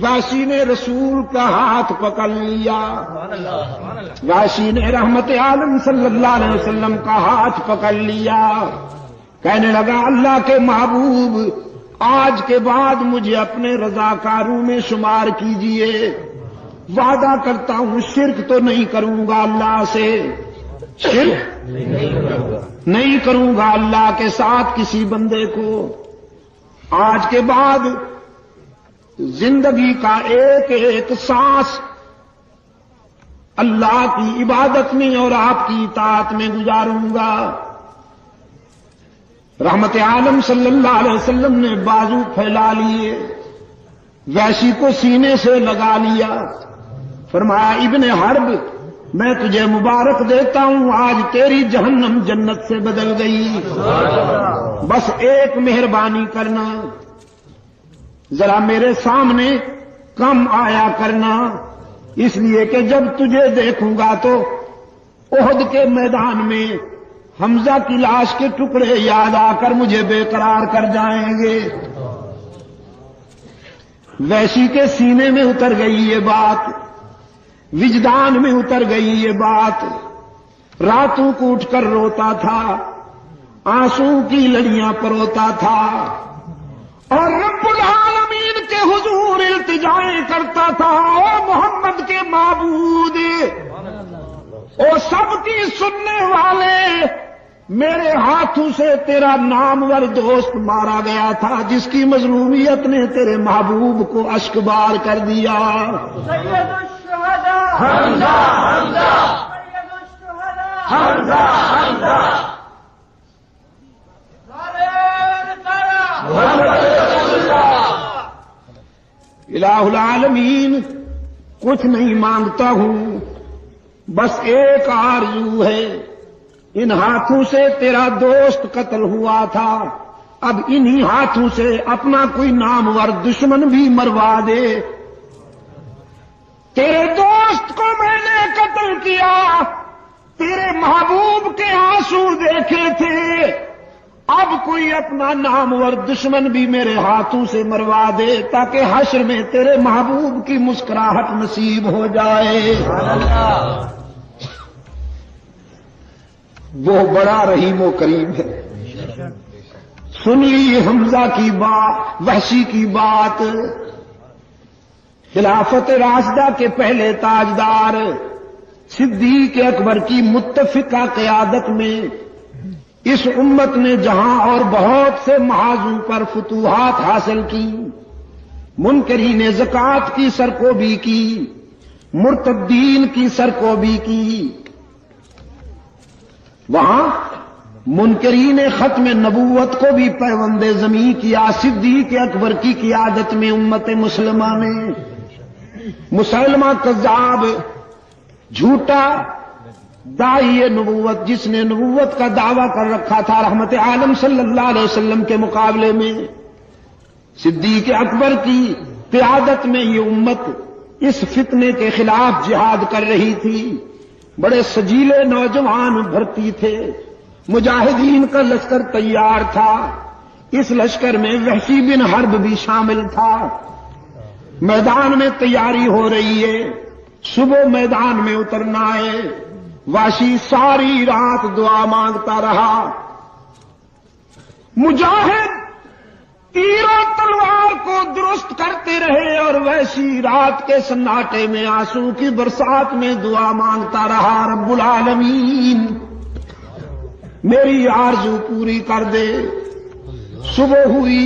وحشی نے رسول کا ہاتھ پکڑ لیا، وحشی نے رحمت عالم صلی اللہ علیہ وسلم کا ہاتھ پکڑ لیا، کہنے لگا اللہ کے محبوب آج کے بعد مجھے اپنے رضاکاروں میں شمار کیجئے، وعدہ کرتا ہوں شرک تو نہیں کروں گا اللہ سے، شرک نہیں کروں گا اللہ کے ساتھ کسی بندے کو، آج کے بعد زندگی کا ایک ایک سانس اللہ کی عبادت میں اور آپ کی اطاعت میں گزاروں گا۔ رحمت عالم صلی اللہ علیہ وسلم نے بازو پھیلا لیے، وحشی کو سینے سے لگا لیا، فرمایا ابن حرب میں تجھے مبارک دیتا ہوں، آج تیری جہنم جنت سے بدل گئی، بس ایک مہربانی کرنا، ذرا میرے سامنے کم آیا کرنا، اس لیے کہ جب تجھے دیکھوں گا تو احد کے میدان میں حمزہ کی لاش کے ٹکڑے یاد آ کر مجھے بے قرار کر جائیں گے۔ وحشی کے سینے میں اتر گئی یہ بات، وجدان میں اتر گئی یہ بات، راتوں کو اٹھ کر روتا تھا، آنسو کی لڑیاں پروتا تھا، اور رب العالمین کے حضور التجائیں کرتا تھا، او محمد کے معبود، او سب کی سننے والے، میرے ہاتھوں سے تیرا نامور دوست مارا گیا تھا جس کی مظلومیت نے تیرے محبوب کو اشکبار کر دیا۔ سید الشہداء حمزہ حمزہ، سید الشہداء حمزہ حمزہ، الہ العالمین کچھ نہیں مانگتا ہوں، بس ایک آرزو ہے، ان ہاتھوں سے تیرا دوست قتل ہوا تھا، اب انہی ہاتھوں سے اپنا کوئی نامور دشمن بھی مروا دے، تیرے دوست کو میں نے قتل کیا، تیرے محبوب کے آنسو دیکھے تھے، اب کوئی اپنا نامور دشمن بھی میرے ہاتھوں سے مروا دے تاکہ حشر میں تیرے محبوب کی مسکراہٹ نصیب ہو جائے۔ وہ بڑا رحیم و کریم ہے۔ سن لی حمزہ کی بات، وحشی کی بات، خلافت راشدہ کے پہلے تاجدار صدیق اکبر کی متفقہ قیادت میں اس امت نے جہاں اور بہت سے محاذوں پر فتوحات حاصل کی، منکرین زکوٰۃ کی سرکوبی کی، مرتدین کی سرکوبی کی، وہاں منکرین ختم نبوت کو بھی پیوند زمیں کیا صدیق اکبر کی قیادت میں امت مسلمہ نے۔ مسلمہ کذاب، جھوٹا داعی نبوت، جس نے نبوت کا دعویٰ کر رکھا تھا رحمت عالم صلی اللہ علیہ وسلم کے مقابلے میں، صدیق اکبر کی قیادت میں یہ امت اس فتنے کے خلاف جہاد کر رہی تھی، بڑے سجیلے نوجوان بھرتی تھے، مجاہدین کا لشکر تیار تھا، اس لشکر میں وحشی بن حرب بھی شامل تھا، میدان میں تیاری ہو رہی ہے، صبح میدان میں اترنا ہے، وحشی ساری رات دعا مانگتا رہا، مجاہد تیر و تلوار کو درست کرتے رہے اور وحشی رات کے سناٹے میں آنسو کی برسات میں دعا مانگتا رہا، رب العالمین میری آرزو پوری کر دے۔ صبح ہوئی،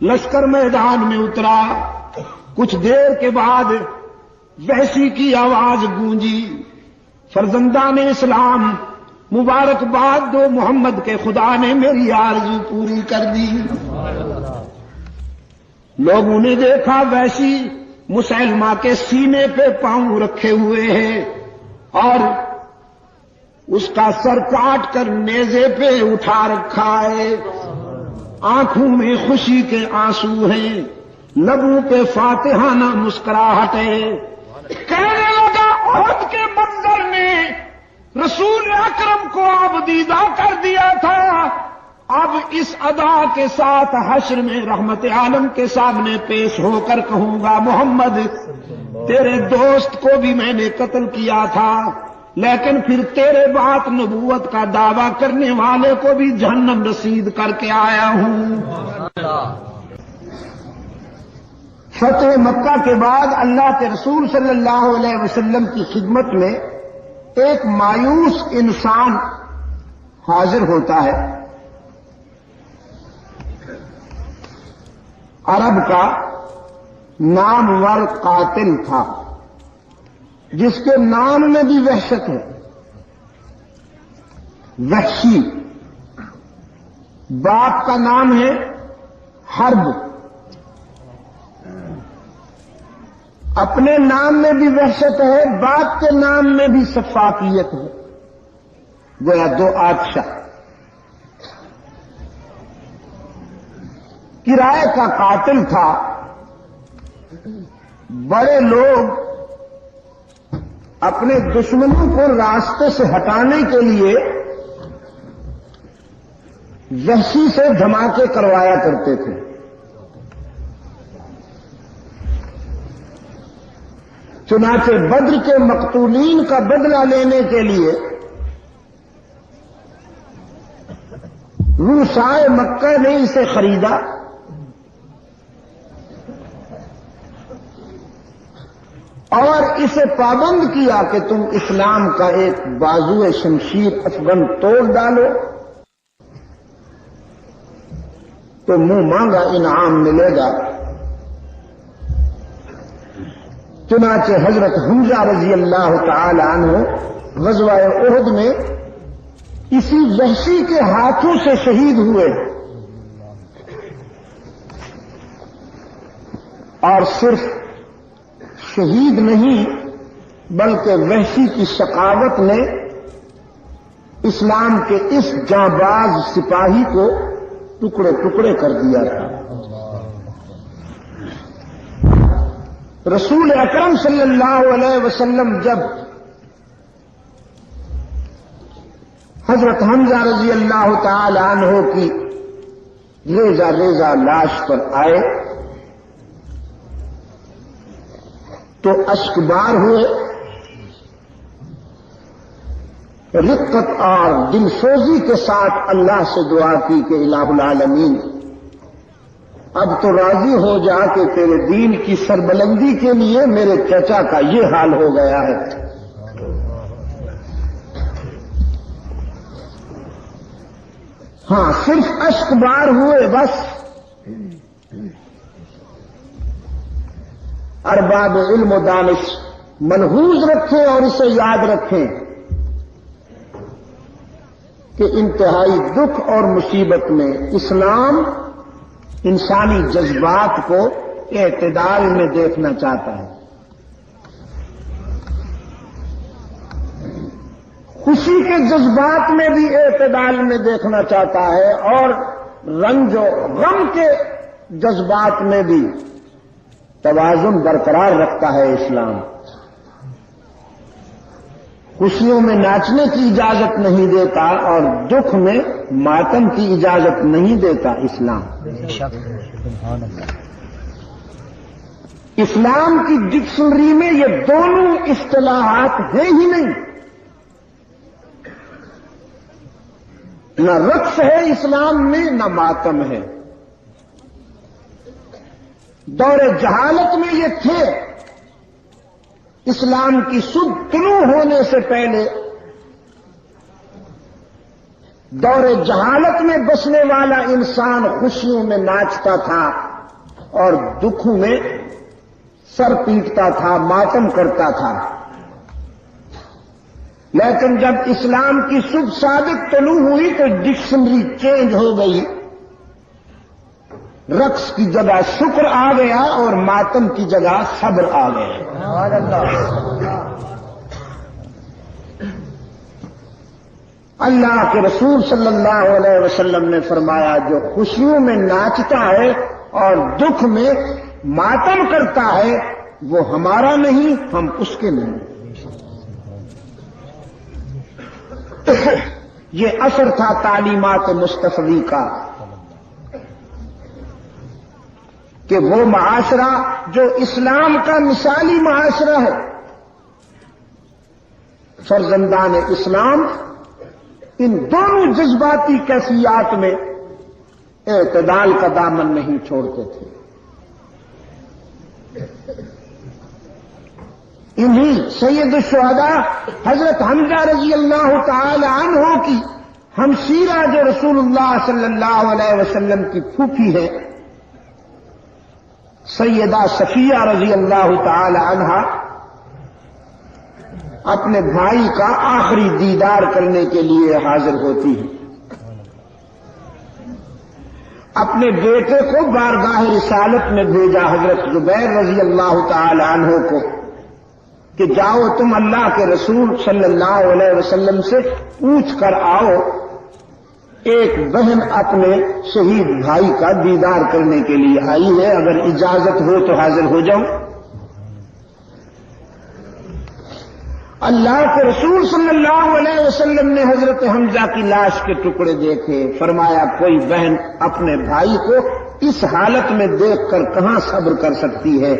لشکر میدان میں اترا، کچھ دیر کے بعد وحشی کی آواز گونجی، فرزندان اسلام مبارکباد دو، محمد کے خدا نے میری آرزو پوری کر دی۔ لوگوں نے دیکھا وحشی مسلمہ کے سینے پہ پاؤں رکھے ہوئے ہیں اور اس کا سر کاٹ کر نیزے پہ اٹھا رکھا ہے، آنکھوں میں خوشی کے آنسو ہیں، لبوں پہ فاتحانہ مسکراہٹ ہے، کہنے لگا احد کے منظر نے رسول اکرم کو آبدیدہ کر دیا تھا، اب اس ادا کے ساتھ حشر میں رحمت عالم کے سامنے پیش ہو کر کہوں گا محمد تیرے دوست کو بھی میں نے قتل کیا تھا، لیکن پھر تیرے بعد نبوت کا دعویٰ کرنے والے کو بھی جہنم رسید کر کے آیا ہوں۔ فتح مکہ کے بعد اللہ کے رسول صلی اللہ علیہ وسلم کی خدمت میں ایک مایوس انسان حاضر ہوتا ہے۔ عرب کا نامور قاتل تھا جس کے نام میں بھی وحشت ہے، وحشی۔ باپ کا نام ہے حرب، اپنے نام میں بھی وحشت ہے، باپ کے نام میں بھی سفاکیت ہے، گویا دو آدشاہ۔ کرائے کا قاتل تھا۔ بڑے لوگ اپنے دشمنوں کو راستے سے ہٹانے کے لیے وحشی سے دھماکے کروایا کرتے تھے۔ چنانچہ بدر کے مقتولین کا بدلہ لینے کے لیے روسائے مکہ نے اسے خریدا اور اسے پابند کیا کہ تم اسلام کا ایک بازو شمشیر افغن توڑ ڈالو تو منہ مانگا انعام ملے گا۔ چنانچہ حضرت حمزہ رضی اللہ تعالی عنہ غزوہ احد میں اسی وحشی کے ہاتھوں سے شہید ہوئے، اور صرف شہید نہیں بلکہ وحشی کی ثقافت نے اسلام کے اس جانباز سپاہی کو ٹکڑے ٹکڑے کر دیا تھا۔ رسول اکرم صلی اللہ علیہ وسلم جب حضرت حمزہ رضی اللہ تعالی عنہ کی ریزہ ریزہ لاش پر آئے تو اشکبار ہوئے، رقت اور دل سوزی کے ساتھ اللہ سے دعا کی کہ الہ العالمین اب تو راضی ہو جا کہ تیرے دین کی سربلندی کے لیے میرے چچا کا یہ حال ہو گیا ہے۔ ہاں صرف اشکبار ہوئے بس۔ ارباب علم و دانش ملحوظ رکھیں اور اسے یاد رکھیں کہ انتہائی دکھ اور مصیبت میں اسلام انسانی جذبات کو اعتدال میں دیکھنا چاہتا ہے۔ خوشی کے جذبات میں بھی اعتدال میں دیکھنا چاہتا ہے، اور رنج و غم کے جذبات میں بھی توازن برقرار رکھتا ہے اسلام۔ خوشیوں میں ناچنے کی اجازت نہیں دیتا اور دکھ میں ماتم کی اجازت نہیں دیتا اسلام۔ اسلام کی ڈکشنری میں یہ دونوں اصطلاحات ہیں ہی نہیں۔ نہ رقص ہے اسلام میں، نہ ماتم ہے۔ دور جہالت میں یہ تھے۔ اسلام کی سد طلوع ہونے سے پہلے دور جہالت میں بسنے والا انسان خوشیوں میں ناچتا تھا اور دکھوں میں سر پیٹتا تھا، ماتم کرتا تھا۔ لیکن جب اسلام کی سد صادق طلوع ہوئی تو ڈکشنری چینج ہو گئی، رقص کی جگہ شکر آ گیا اور ماتم کی جگہ صبر آ گیا۔ اللہ کے رسول صلی اللہ علیہ وسلم نے فرمایا جو خوشیوں میں ناچتا ہے اور دکھ میں ماتم کرتا ہے وہ ہمارا نہیں، ہم اس کے نہیں۔ یہ اثر تھا تعلیمات مصطفی کا کہ وہ معاشرہ جو اسلام کا مثالی معاشرہ ہے، فرزندان اسلام ان دونوں جذباتی کیفیات میں اعتدال کا دامن نہیں چھوڑتے تھے۔ انہی سید الشہداء حضرت حمزہ رضی اللہ تعالی عنہ کی ہمشیرہ جو رسول اللہ صلی اللہ علیہ وسلم کی پھوپھی ہے سیدہ صفیہ رضی اللہ تعالی عنہا اپنے بھائی کا آخری دیدار کرنے کے لیے حاضر ہوتی ہے۔ اپنے بیٹے کو بارگاہ رسالت میں بھیجا حضرت زبیر رضی اللہ تعالی عنہ کو کہ جاؤ تم اللہ کے رسول صلی اللہ علیہ وسلم سے پوچھ کر آؤ، ایک بہن اپنے شہید بھائی کا دیدار کرنے کے لیے آئی ہے، اگر اجازت ہو تو حاضر ہو جاؤ۔ اللہ کے رسول صلی اللہ علیہ وسلم نے حضرت حمزہ کی لاش کے ٹکڑے دیکھے، فرمایا کوئی بہن اپنے بھائی کو اس حالت میں دیکھ کر کہاں صبر کر سکتی ہے،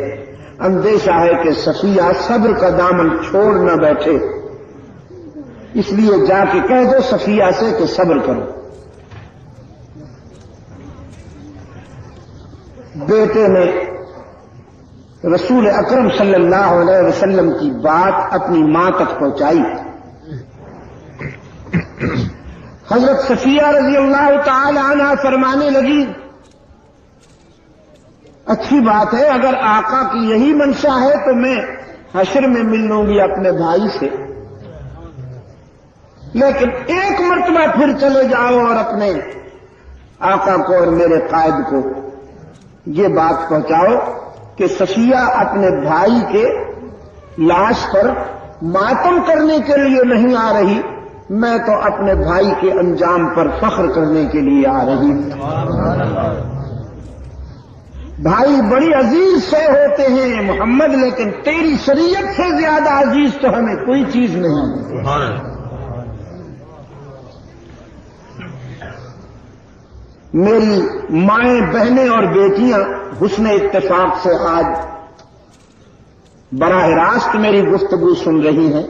اندیشہ ہے کہ صفیہ صبر کا دامن چھوڑ نہ بیٹھے، اس لیے جا کے کہہ دو صفیہ سے کہ صبر کرو۔ بیٹے نے رسول اکرم صلی اللہ علیہ وسلم کی بات اپنی ماں تک پہنچائی۔ حضرت صفیہ رضی اللہ تعالی عنہ فرمانے لگی اچھی بات ہے، اگر آقا کی یہی منشا ہے تو میں حشر میں مل لوں گی اپنے بھائی سے، لیکن ایک مرتبہ پھر چلے جاؤ اور اپنے آقا کو اور میرے قائد کو یہ بات پہنچاؤ کہ صفیہ اپنے بھائی کے لاش پر ماتم کرنے کے لیے نہیں آ رہی، میں تو اپنے بھائی کے انجام پر فخر کرنے کے لیے آ رہی ہوں۔ بھائی بڑی عزیز سے ہوتے ہیں محمد، لیکن تیری شریعت سے زیادہ عزیز تو ہمیں کوئی چیز نہیں۔ میری مائیں بہنیں اور بیٹیاں حسن اتفاق سے آج براہ راست میری گفتگو سن رہی ہیں،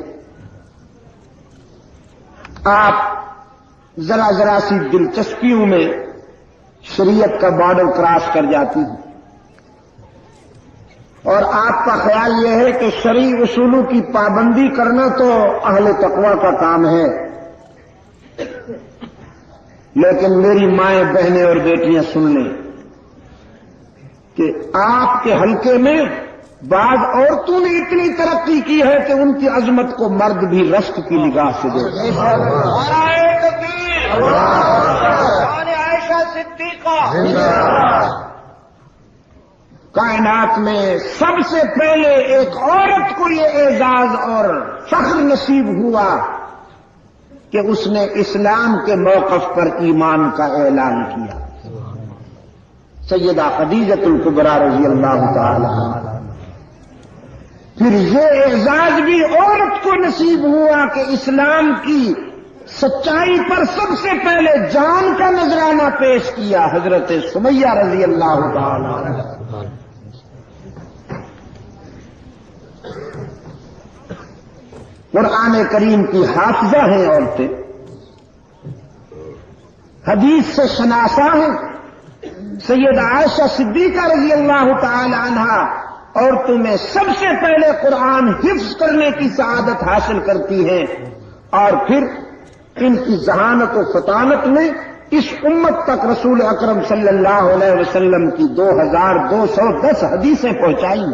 آپ ذرا ذرا سی دلچسپیوں میں شریعت کا بارڈر کراس کر جاتی ہیں، اور آپ کا خیال یہ ہے کہ شرعی اصولوں کی پابندی کرنا تو اہل تقوی کا کام ہے، لیکن میری مائیں بہنیں اور بیٹیاں سن لیں کہ آپ کے حلقے میں بعض عورتوں نے اتنی ترقی کی ہے کہ ان کی عظمت کو مرد بھی رشک کی نگاہ سے دیکھتے ہیں۔ عائشہ صدیقہ کائنات میں سب سے پہلے ایک عورت کو یہ اعزاز اور فخر نصیب ہوا کہ اس نے اسلام کے موقف پر ایمان کا اعلان کیا، سیدہ خدیجۃ الکبریٰ رضی اللہ تعالی عنہا۔ پھر یہ اعزاز بھی عورت کو نصیب ہوا کہ اسلام کی سچائی پر سب سے پہلے جان کا نذرانہ پیش کیا، حضرت سمیہ رضی اللہ تعالی عنہا۔ قرآن کریم کی حافظہ ہیں عورتیں، حدیث سے شناسا ہیں، سیدہ عائشہ صدیقہ رضی اللہ تعالی عنہا عورتوں میں سب سے پہلے قرآن حفظ کرنے کی سعادت حاصل کرتی ہیں، اور پھر ان کی ذہانت و فطانت میں اس امت تک رسول اکرم صلی اللہ علیہ وسلم کی 2210 حدیثیں پہنچائی۔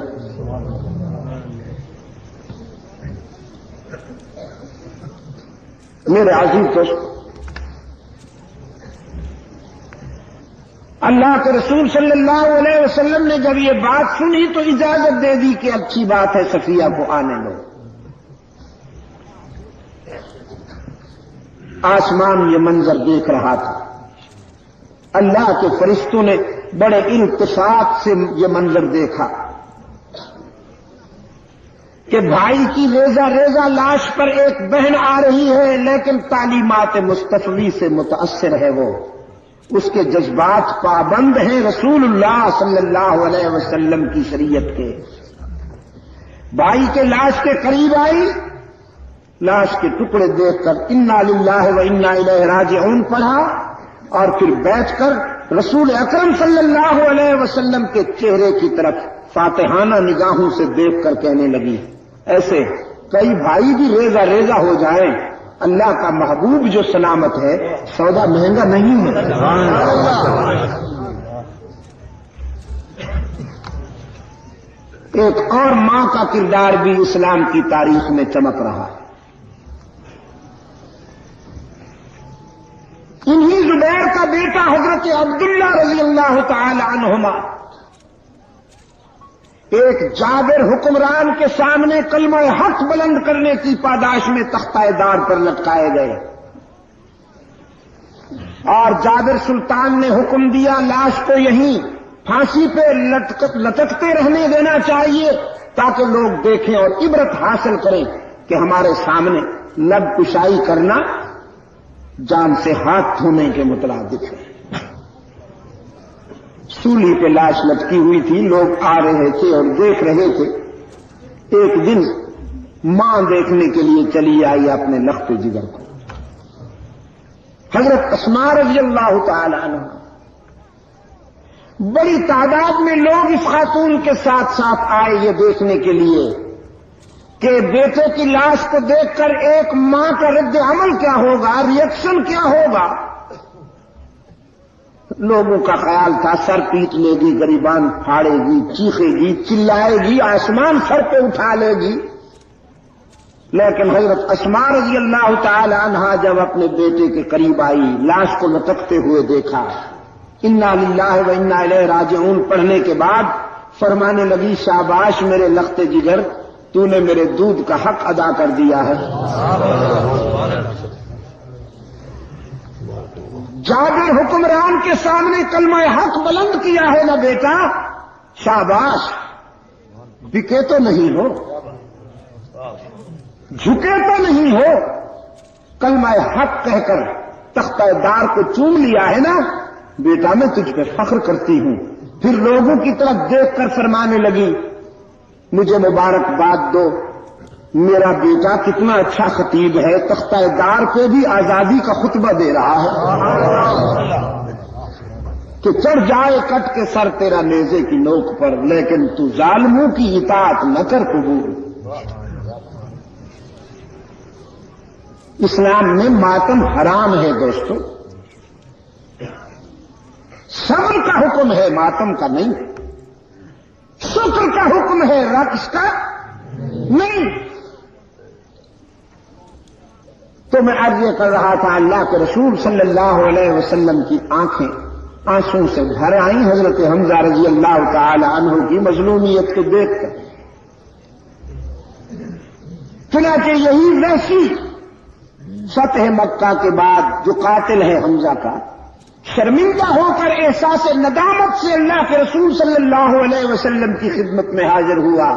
میرے عزیز دوست، اللہ کے رسول صلی اللہ علیہ وسلم نے جب یہ بات سنی تو اجازت دے دی کہ اچھی بات ہے صفیہ کو آنے لو۔ آسمان یہ منظر دیکھ رہا تھا، اللہ کے فرشتوں نے بڑے التفات سے یہ منظر دیکھا، کہ بھائی کی ریزہ ریزہ لاش پر ایک بہن آ رہی ہے لیکن تعلیمات مصطفی سے متاثر ہے، وہ اس کے جذبات پابند ہیں رسول اللہ صلی اللہ علیہ وسلم کی شریعت کے۔ بھائی کے لاش کے قریب آئی، لاش کے ٹکڑے دیکھ کر انا للہ و انا الیہ راجعون پڑھا، اور پھر بیٹھ کر رسول اکرم صلی اللہ علیہ وسلم کے چہرے کی طرف فاتحانہ نگاہوں سے دیکھ کر کہنے لگی، ایسے کئی بھائی بھی ریزہ ریزہ ہو جائیں، اللہ کا محبوب جو سلامت ہے سودا مہنگا نہیں ہے۔ ایک اور ماں کا کردار بھی اسلام کی تاریخ میں چمک رہا ہے۔ انہی زبیر کا بیٹا حضرت عبداللہ رضی اللہ تعالی عنہما ایک جابر حکمران کے سامنے کلمہ حق بلند کرنے کی پاداش میں تختہ دار پر لٹکائے گئے، اور جابر سلطان نے حکم دیا لاش کو یہیں پھانسی پہ لٹکتے رہنے دینا چاہیے تاکہ لوگ دیکھیں اور عبرت حاصل کریں کہ ہمارے سامنے لب کشائی کرنا جان سے ہاتھ دھونے کے مترادف ہے۔ سولی پہ لاش لٹکی ہوئی تھی، لوگ آ رہے تھے اور دیکھ رہے تھے۔ ایک دن ماں دیکھنے کے لیے چلی آئی اپنے لخت جگر کو، حضرت اسماء رضی اللہ تعالی عنہ۔ بڑی تعداد میں لوگ اس خاتون کے ساتھ ساتھ آئے یہ دیکھنے کے لیے کہ بیٹے کی لاش کو دیکھ کر ایک ماں کا رد عمل کیا ہوگا، ریئیکشن کیا ہوگا۔ لوگوں کا خیال تھا سر پیٹ لے گی، گریبان پھاڑے گی، چیخے گی، چلائے گی، آسمان سر پہ اٹھا لے گی۔ لیکن حضرت اسماء رضی اللہ تعالی عنہا جب اپنے بیٹے کے قریب آئی، لاش کو لٹکتے ہوئے دیکھا، انا للہ و انا الیہ راجعون پڑھنے کے بعد فرمانے لگی، شاباش میرے لخت جگر، تو نے میرے دودھ کا حق ادا کر دیا ہے۔ جابر حکمران کے سامنے کلمہ حق بلند کیا ہے نا بیٹا، شاباش، بکے تو نہیں ہو، جھکے تو نہیں ہو، کلمہ حق کہہ کر تختہ دار کو چوم لیا ہے نا بیٹا، میں تجھ پہ فخر کرتی ہوں۔ پھر لوگوں کی طرف دیکھ کر فرمانے لگی، مجھے مبارکباد دو، میرا بیٹا کتنا اچھا خطیب ہے، تختہ دار پہ بھی آزادی کا خطبہ دے رہا ہے کہ چڑھ جائے کٹ کے سر تیرا نیزے کی نوک پر، لیکن تو ظالموں کی اطاعت نہ کر قبول۔ اسلام میں ماتم حرام ہے دوستو، صبر کا حکم ہے، ماتم کا نہیں، شکر کا حکم ہے، رقص کا نہیں۔ تو میں عرض یہ کر رہا تھا، اللہ کے رسول صلی اللہ علیہ وسلم کی آنکھیں آنسوں سے بھر آئیں حضرت حمزہ رضی اللہ تعالی عنہ کی مظلومیت کو دیکھ کر۔ چنانچہ یہی وحشی فتح مکہ کے بعد جو قاتل ہے حمزہ کا، شرمندہ ہو کر احساس ندامت سے اللہ کے رسول صلی اللہ علیہ وسلم کی خدمت میں حاضر ہوا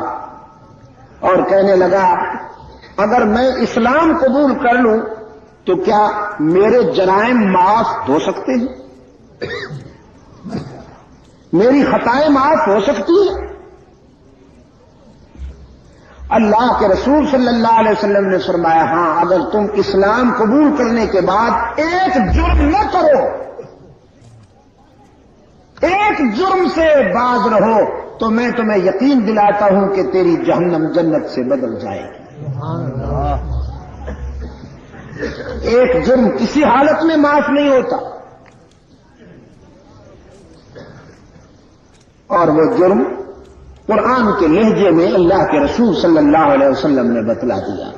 اور کہنے لگا، اگر میں اسلام قبول کر لوں تو کیا میرے جرائم معاف ہو سکتے ہیں؟ میری خطائیں معاف ہو سکتی ہیں؟ اللہ کے رسول صلی اللہ علیہ وسلم نے فرمایا، ہاں، اگر تم اسلام قبول کرنے کے بعد ایک جرم نہ کرو، ایک جرم سے باز رہو، تو میں تمہیں یقین دلاتا ہوں کہ تیری جہنم جنت سے بدل جائے گی۔ ایک جرم کسی حالت میں معاف نہیں ہوتا، اور وہ جرم قرآن کے لہجے میں اللہ کے رسول صلی اللہ علیہ وسلم نے بتلا دیا۔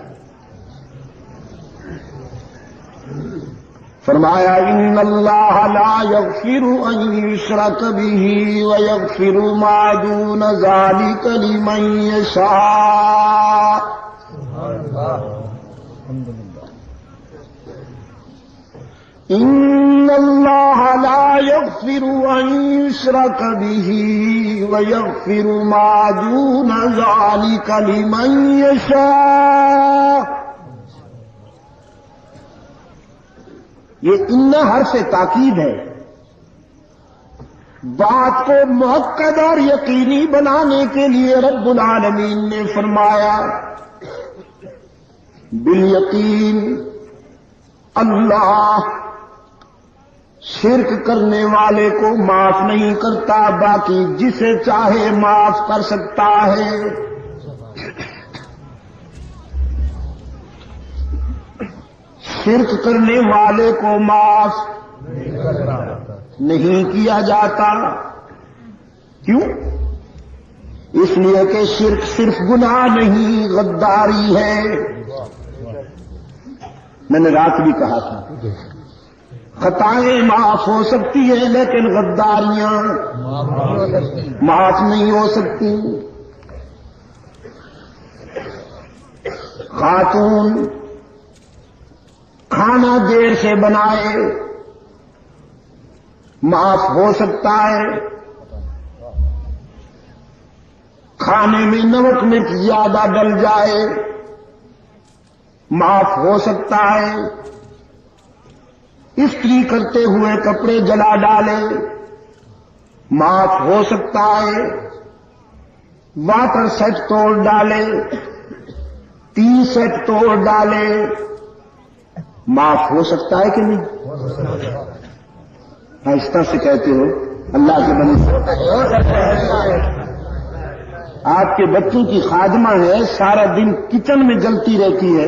فرمایا، ان اللہ لا یغفر ان یشرک بہ ویغفر ما دون ذلک لمن یشاء۔ ان اللہ لا یغفر أن يشرك به ويغفر ما دون ذلك لمن يشاء. یہ ان حرف تاکید ہے. بات کو مؤکد اور یقینی بنانے کے لیے رب العالمین نے فرمایا بالیقین اللہ شرک کرنے والے کو معاف نہیں کرتا، باقی جسے چاہے معاف کر سکتا ہے. شرک کرنے والے کو معاف نہیں کیا جاتا. کیوں؟ اس لیے کہ شرک صرف گناہ نہیں، غداری ہے. میں نے رات بھی کہا تھا خطائیں معاف ہو سکتی ہیں لیکن غداریاں معاف نہیں ہو سکتی. خاتون کھانا دیر سے بنائے معاف ہو سکتا ہے، کھانے میں نمک مرچ زیادہ ڈل جائے معاف ہو سکتا ہے، استری کرتے ہوئے کپڑے جلا ڈالے معاف ہو سکتا ہے، واٹر سیٹ توڑ ڈالے، ٹی سیٹ توڑ ڈالے معاف ہو سکتا ہے کہ نہیں؟ آہستہ سے کہتے ہو اللہ کے بندے. آپ کے بچوں کی خادمہ ہے، سارا دن کچن میں جلتی رہتی ہے،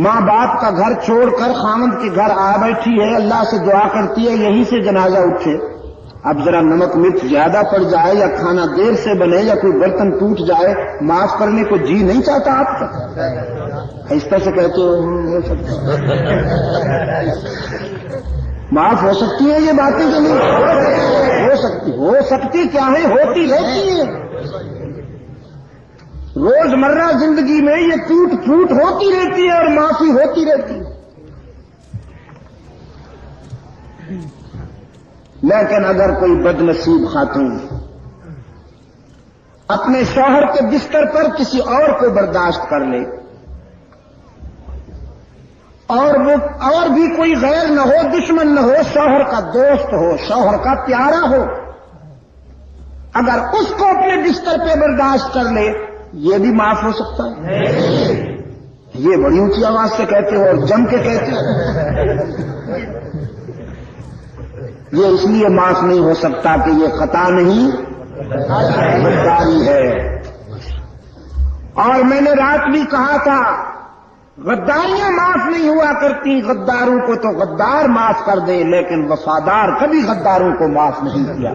ماں باپ کا گھر چھوڑ کر خاوند کے گھر آ بیٹھی ہے، اللہ سے دعا کرتی ہے یہیں سے جنازہ اٹھے. اب ذرا نمک مرچ زیادہ پڑ جائے یا کھانا دیر سے بنے یا کوئی برتن ٹوٹ جائے معاف کرنے کو جی نہیں چاہتا آپ کا؟ آہستہ سے کہتے ہو معاف ہو سکتی ہیں یہ باتیں کہ نہیں؟ ہو سکتی کیا ہے، ہوتی رہتی ہیں. روزمرہ زندگی میں یہ ٹوٹ پھوٹ ہوتی رہتی ہے اور معافی ہوتی رہتی ہے. لیکن اگر کوئی بد نصیب خاتون اپنے شوہر کے بستر پر کسی اور کو برداشت کر لے اور وہ اور بھی کوئی غیر نہ ہو، دشمن نہ ہو، شوہر کا دوست ہو، شوہر کا پیارا ہو، اگر اس کو اپنے بستر پہ برداشت کر لے یہ بھی معاف ہو سکتا ہے. یہ بڑی اونچی آواز سے کہتے ہو اور جم کے کہتے ہو. یہ اس لیے معاف نہیں ہو سکتا کہ یہ خطا نہیں غداری ہے. اور میں نے رات بھی کہا تھا غداریاں معاف نہیں ہوا کرتی، غداروں کو تو غدار معاف کر دے لیکن وفادار کبھی غداروں کو معاف نہیں کیا.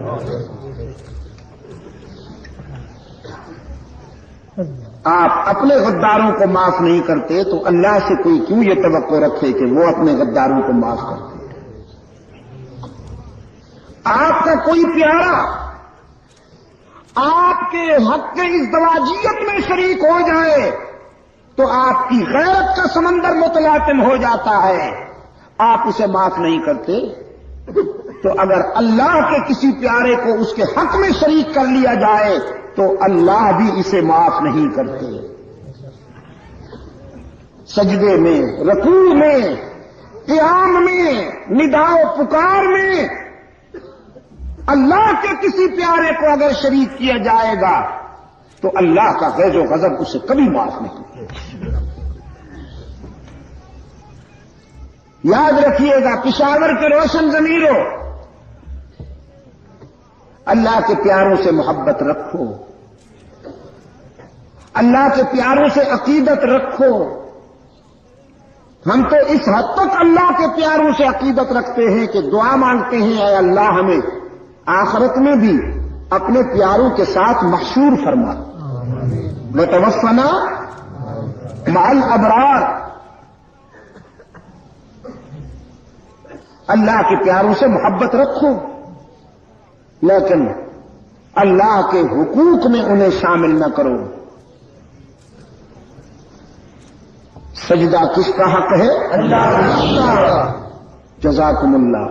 آپ اپنے غداروں کو معاف نہیں کرتے تو اللہ سے کوئی کیوں یہ توقع رکھے کہ وہ اپنے غداروں کو معاف کرتے؟ آپ کا کوئی پیارا آپ کے حق کے ازدواجیت میں شریک ہو جائے تو آپ کی غیرت کا سمندر متلاطم ہو جاتا ہے، آپ اسے معاف نہیں کرتے. تو اگر اللہ کے کسی پیارے کو اس کے حق میں شریک کر لیا جائے تو اللہ بھی اسے معاف نہیں کرتے. سجدے میں، رکوع میں، قیام میں، ندا و پکار میں اللہ کے کسی پیارے کو اگر شریک کیا جائے گا تو اللہ کا غیظ و غضب اسے کبھی معاف نہیں کرے. یاد رکھیے گا پشاور کے روشن ضمیروں، اللہ کے پیاروں سے محبت رکھو، اللہ کے پیاروں سے عقیدت رکھو. ہم تو اس حد تک اللہ کے پیاروں سے عقیدت رکھتے ہیں کہ دعا مانگتے ہیں اے اللہ ہمیں آخرت میں بھی اپنے پیاروں کے ساتھ محشور فرما، وتوفنا مع الابرار. اللہ کے پیاروں سے محبت رکھو لیکن اللہ کے حقوق میں انہیں شامل نہ کرو. سجدہ کس کا حق ہے؟ اللہ کا. جزاکم اللہ.